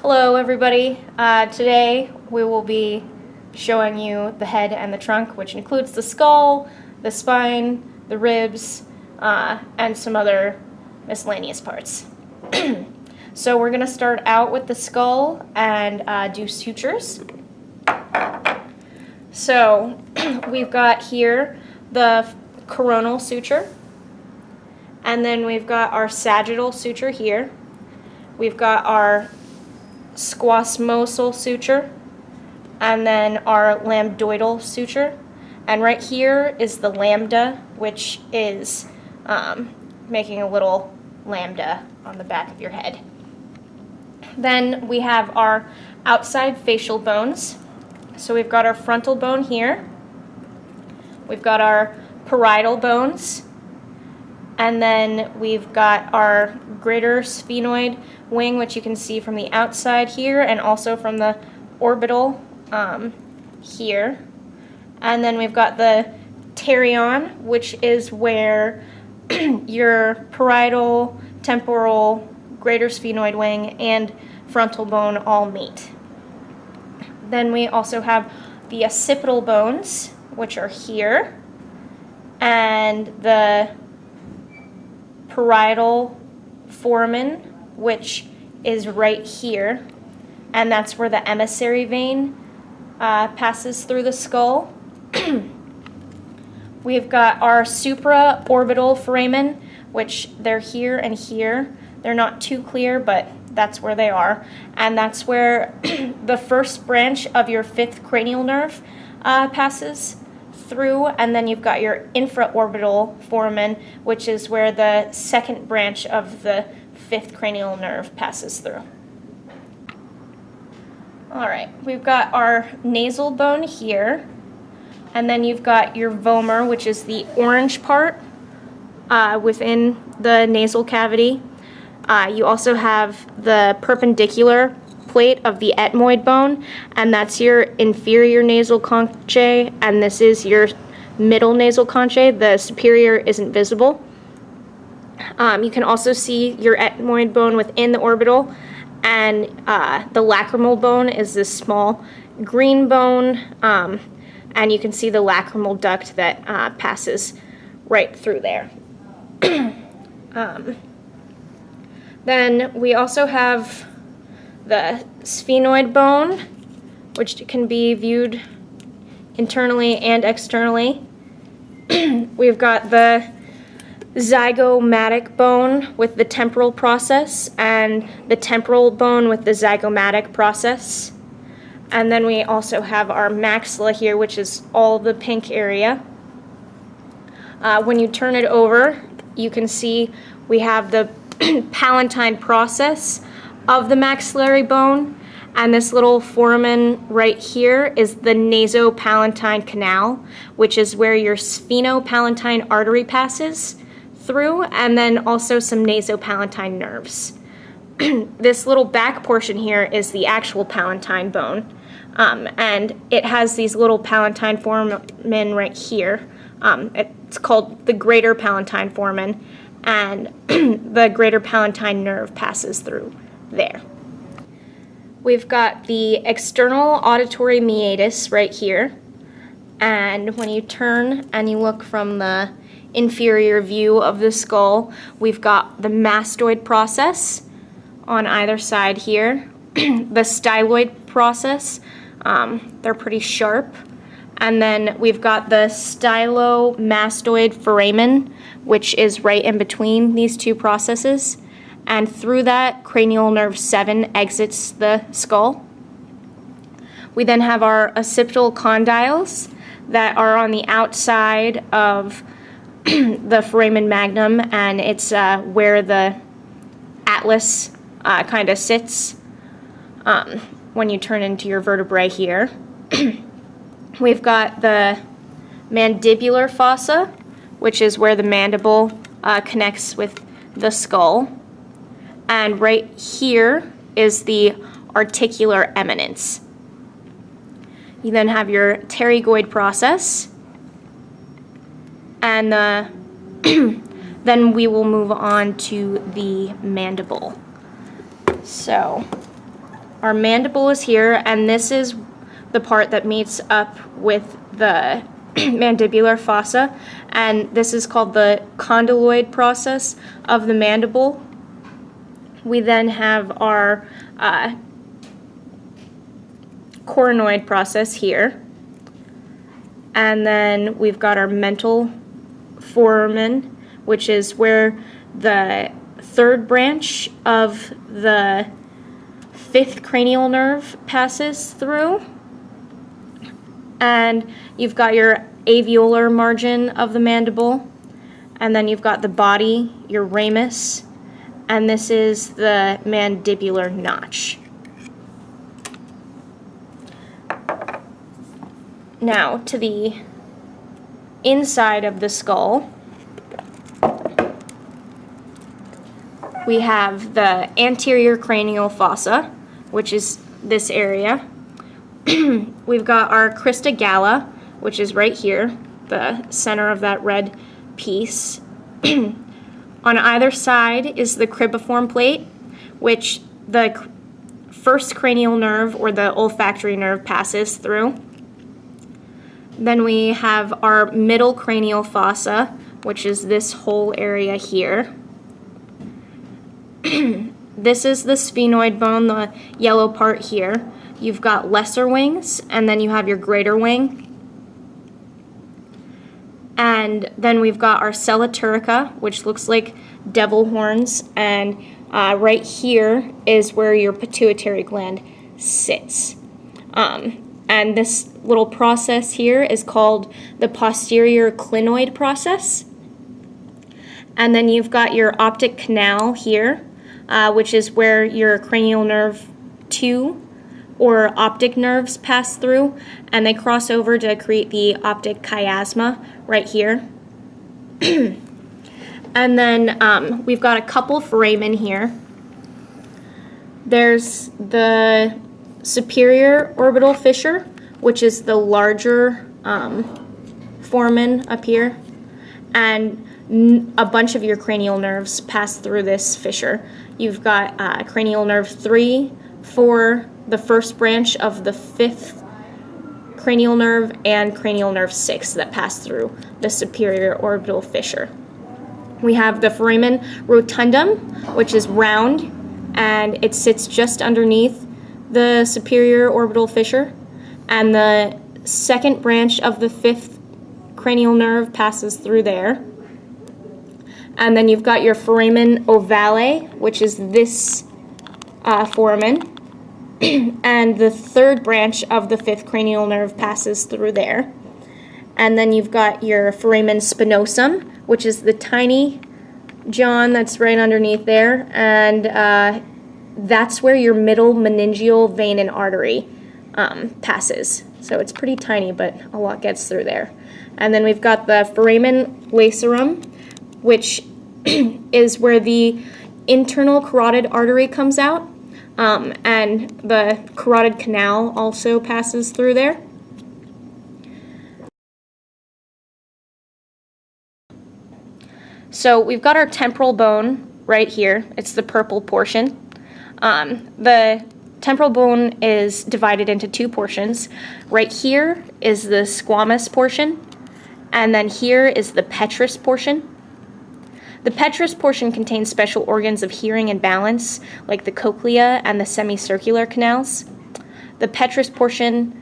Hello everybody. Today we will be showing you the head and the trunk, which includes the skull, the spine, the ribs, and some other miscellaneous parts. So we're going to start out with the skull and do sutures. So we've got here the coronal suture, and then we've got our sagittal suture here. We've got our squamosal suture, and then our lambdoidal suture. And right here is the lambda, which is making a little lambda on the back of your head. Then we have our outside facial bones. So we've got our frontal bone here. We've got our parietal bones. And then we've got our greater sphenoid wing, which you can see from the outside here and also from the orbital here. And then we've got the pterion, which is where your parietal, temporal, greater sphenoid wing, and frontal bone all meet. Then we also have the occipital bones, which are here, and the parietal foramen, which is right here, and that's where the emissary vein passes through the skull. We've got our supraorbital foramen, which they're here and here. They're not too clear, but that's where they are. And that's where the first branch of your fifth cranial nerve passes through. And then you've got your infraorbital foramen, which is where the second branch of the fifth cranial nerve passes through. All right, we've got our nasal bone here. And then you've got your vomer, which is the orange part within the nasal cavity. You also have the perpendicular plate of the ethmoid bone, and that's your inferior nasal conchae, and this is your middle nasal conchae. The superior isn't visible. You can also see your ethmoid bone within the orbital, and the lacrimal bone is this small green bone, and you can see the lacrimal duct that passes right through there. Then we also have the sphenoid bone, which can be viewed internally and externally. We've got the zygomatic bone with the temporal process and the temporal bone with the zygomatic process. And then we also have our maxilla here, which is all the pink area. When you turn it over, you can see we have the palatine process of the maxillary bone, and this little foramen right here is the nasopalatine canal, which is where your sphenopalatine artery passes through, and then also some nasopalatine nerves. This little back portion here is the actual palatine bone, and it has these little palatine foramen right here. It's called the greater palatine foramen, and the greater palatine nerve passes through there. We've got the external auditory meatus right here, and when you turn and you look from the inferior view of the skull, we've got the mastoid process on either side here, the styloid process, they're pretty sharp, and then we've got the stylomastoid foramen, which is right in between these two processes, and through that, cranial nerve 7 exits the skull. We then have our occipital condyles that are on the outside of the foramen magnum, and it's where the atlas kind of sits when you turn into your vertebrae here. We've got the mandibular fossa, which is where the mandible connects with the skull. And right here is the articular eminence. You then have your pterygoid process, and then we will move on to the mandible. So Our mandible is here, and this is the part that meets up with the mandibular fossa, and this is called the condyloid process of the mandible. We then have our coronoid process here, and then we've got our mental foramen, which is where the third branch of the fifth cranial nerve passes through. And you've got your alveolar margin of the mandible, and then you've got the body, your ramus, and this is the mandibular notch. Now, to the inside of the skull, we have the anterior cranial fossa, which is this area. We've got our crista galla, which is right here, the center of that red piece. On either side is the cribriform plate, which the first cranial nerve, or the olfactory nerve, passes through. Then we have our middle cranial fossa, which is this whole area here. This is the sphenoid bone, the yellow part here. You've got lesser wings, and then you have your greater wing. And then we've got our sella turcica, which looks like devil horns, and right here is where your pituitary gland sits. And this little process here is called the posterior clinoid process. And then you've got your optic canal here, which is where your cranial nerve 2 or optic nerves pass through, and they cross over to create the optic chiasma right here. And then we've got a couple foramen here. There's the superior orbital fissure, which is the larger foramen up here, and a bunch of your cranial nerves pass through this fissure. You've got cranial nerve 3 for the first branch of the fifth cranial nerve, and cranial nerve 6 that pass through the superior orbital fissure. We have the foramen rotundum, which is round, and it sits just underneath the superior orbital fissure, and the second branch of the fifth cranial nerve passes through there. And then you've got your foramen ovale, which is this foramen, and the third branch of the fifth cranial nerve passes through there. And then you've got your foramen spinosum, which is the tiny John that's right underneath there, and that's where your middle meningeal vein and artery passes. So it's pretty tiny, but a lot gets through there. And then we've got the foramen lacerum, which is where the internal carotid artery comes out, and the carotid canal also passes through there. So we've got our temporal bone right here. It's the purple portion. The temporal bone is divided into two portions. Right here is the squamous portion, and then here is the petrous portion. The petrous portion contains special organs of hearing and balance, like the cochlea and the semicircular canals. The petrous portion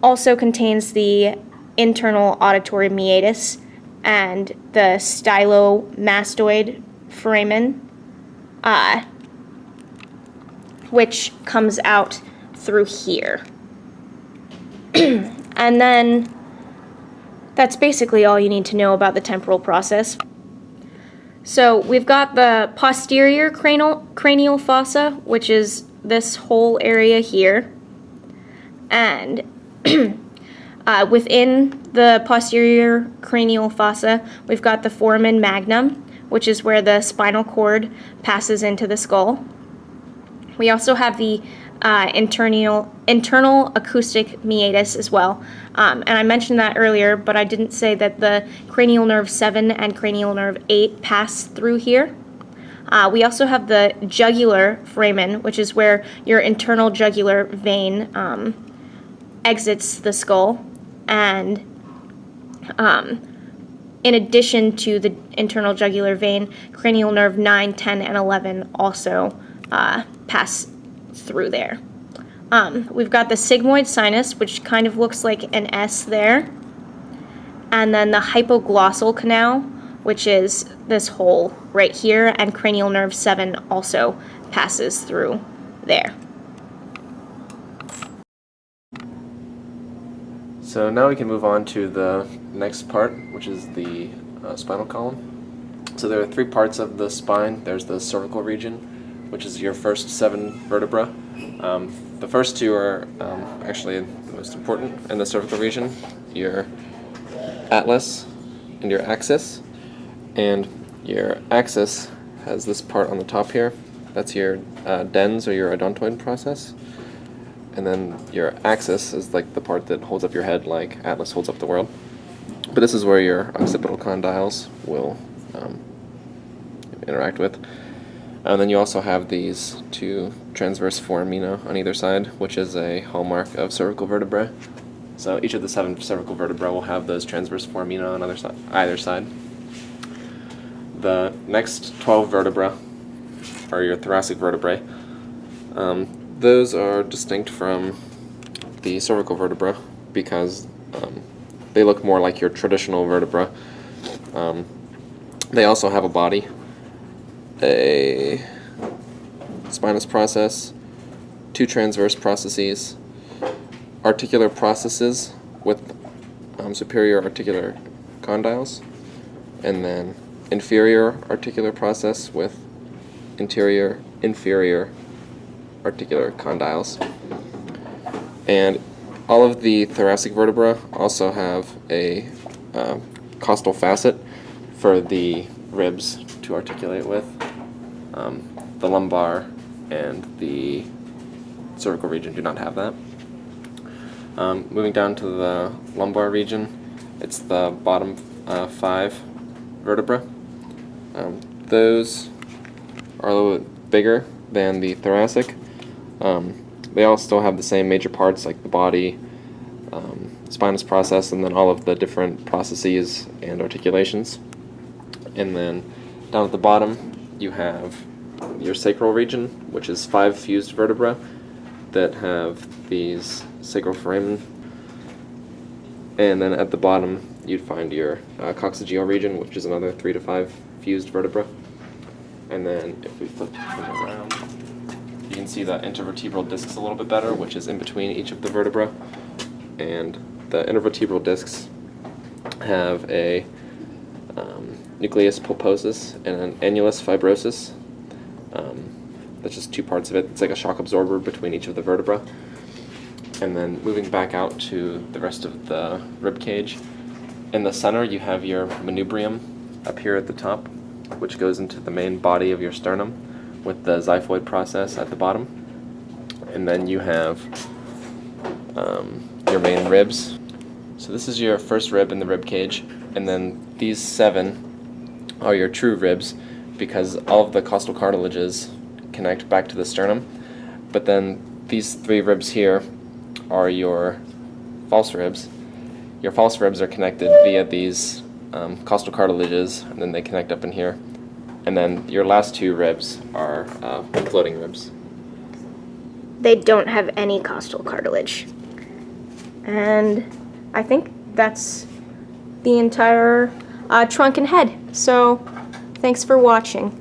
also contains the internal auditory meatus and the stylomastoid foramen, which comes out through here. And then that's basically all you need to know about the temporal process. So we've got the posterior cranial fossa, which is this whole area here. And within the posterior cranial fossa, we've got the foramen magnum, which is where the spinal cord passes into the skull. We also have the internal acoustic meatus as well. And I mentioned that earlier, but I didn't say that the cranial nerve 7 and cranial nerve 8 pass through here. We also have the jugular foramen, which is where your internal jugular vein exits the skull, and in addition to the internal jugular vein, cranial nerve 9, 10, and 11 also pass through there. We've got the sigmoid sinus, which kind of looks like an S there, and then the hypoglossal canal, which is this hole right here, and cranial nerve 7 also passes through there. So now we can move on to the next part, which is the spinal column. So there are 3 parts of the spine. There's the cervical region, which is your first 7 vertebrae. The first 2 are actually the most important in the cervical region, your atlas and your axis. And your axis has this part on the top here. That's your dens, or your odontoid process. And then your axis is like the part that holds up your head, like Atlas holds up the world. But this is where your occipital condyles will interact with. And then you also have these 2 transverse foramina on either side, which is a hallmark of cervical vertebrae. So each of the 7 cervical vertebrae will have those transverse foramina on either side. The next 12 vertebrae are your thoracic vertebrae. Those are distinct from the cervical vertebra because they look more like your traditional vertebra. They also have a body, a spinous process, 2 transverse processes, articular processes with superior articular condyles, and then inferior articular process with inferior articular condyles. And all of the thoracic vertebrae also have a costal facet for the ribs to articulate with. The lumbar and the cervical region do not have that. Moving down to the lumbar region, it's the bottom 5 vertebrae. Those are a little bit bigger than the thoracic. They all still have the same major parts like the body, spinous process, and then all of the different processes and articulations. And then down at the bottom you have your sacral region, which is 5 fused vertebrae that have these sacral foramen. And then at the bottom you'd find your coccygeal region, which is another 3 to 5 fused vertebrae. And then if we flip them around, you can see the intervertebral discs a little bit better, which is in between each of the vertebrae. And the intervertebral discs have a nucleus pulposus and an annulus fibrosus. That's just 2 parts of it. It's like a shock absorber between each of the vertebrae. And then moving back out to the rest of the rib cage, in the center you have your manubrium up here at the top, which goes into the main body of your sternum with the xiphoid process at the bottom. And then you have your main ribs. So this is your first rib in the rib cage, and then these 7 are your true ribs because all of the costal cartilages connect back to the sternum. But then these 3 ribs here are your false ribs. Your false ribs are connected via these costal cartilages, and then they connect up in here. And then your last 2 ribs are floating ribs. They don't have any costal cartilage. And I think that's the entire trunk and head. So thanks for watching.